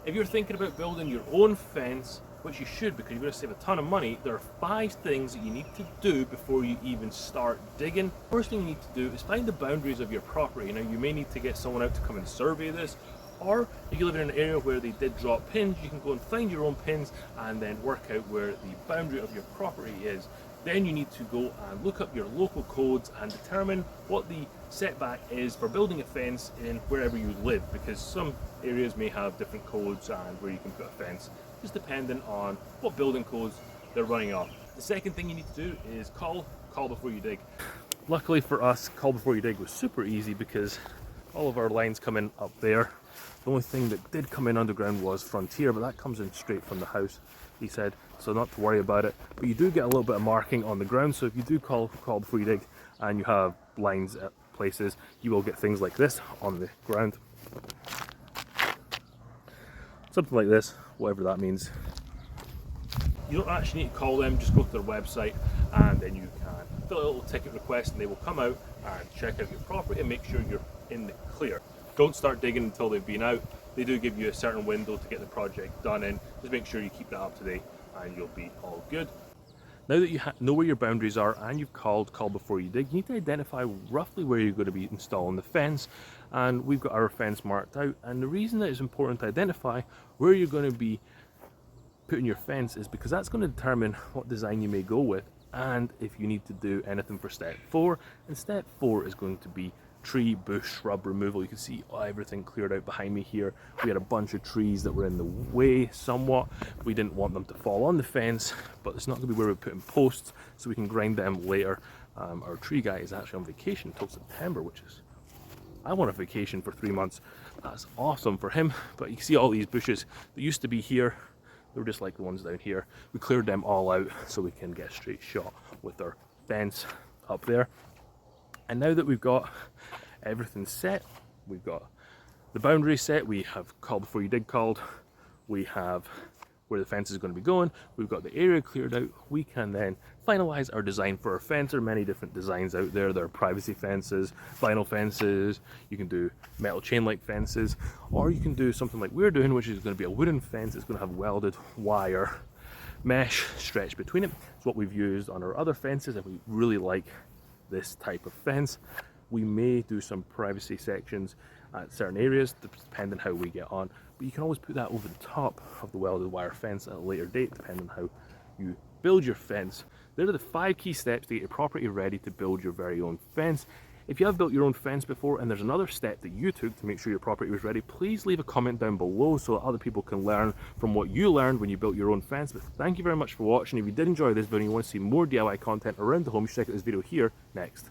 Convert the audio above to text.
If you're thinking about building your own fence, which you should because you're going to save a ton of money, there are 5 things that you need to do before you even start digging. First thing you need to do is find the boundaries of your property. Now you may need to get someone out to come and survey this, or if you live in an area where they did drop pins, you can go and find your own pins and then work out where the boundary of your property is. Then you need to go and look up your local codes and determine what the setback is for building a fence in wherever you live, because some areas may have different codes and where you can put a fence, just depending on what building codes they're running off. The second thing you need to do is call before you dig. Luckily for us, call before you dig was super easy because all of our lines come in up there. The only thing that did come in underground was Frontier, but that comes in straight from the house, he said, so not to worry about it. But you do get a little bit of marking on the ground, so if you do call before you dig and you have lines at places, you will get things like this on the ground. Something like this, whatever that means. You don't actually need to call them, just go to their website and then you can fill a little ticket request and they will come out and check out your property and make sure you're in the clear. Don't start digging until they've been out. They do give you a certain window to get the project done in. Just make sure you keep that up to date and you'll be all good. Now that you know where your boundaries are and you've call before you dig, you need to identify roughly where you're going to be installing the fence. And we've got our fence marked out. And the reason that it's important to identify where you're going to be putting your fence is because that's going to determine what design you may go with and if you need to do anything for step 4. And step 4 is going to be tree, bush, shrub removal. You can see everything cleared out behind me here. We had a bunch of trees that were in the way somewhat. We didn't want them to fall on the fence, but it's not going to be where we put in posts, so we can grind them later. Our tree guy is actually on vacation until September, which is, I want a vacation for 3 months. That's awesome for him. But you can see all these bushes that used to be here. They were just like the ones down here. We cleared them all out so we can get a straight shot with our fence up there. And now that we've got everything set, we've got the boundary set, we have call before you dig called, we have where the fence is going to be going, we've got the area cleared out, we can then finalize our design for our fence. There are many different designs out there. There are privacy fences, vinyl fences, you can do metal chain link fences, or you can do something like we're doing, which is going to be a wooden fence. It's going to have welded wire mesh stretched between it. It's what we've used on our other fences and we really like this type of fence. We may do some privacy sections at certain areas depending how we get on, but you can always put that over the top of the welded wire fence at a later date depending on how you build your fence. There are the 5 key steps to get your property ready to build your very own fence. If you have built your own fence before and there's another step that you took to make sure your property was ready, please leave a comment down below so that other people can learn from what you learned when you built your own fence. But thank you very much for watching. If you did enjoy this video and you want to see more DIY content around the home, you should check out this video here next.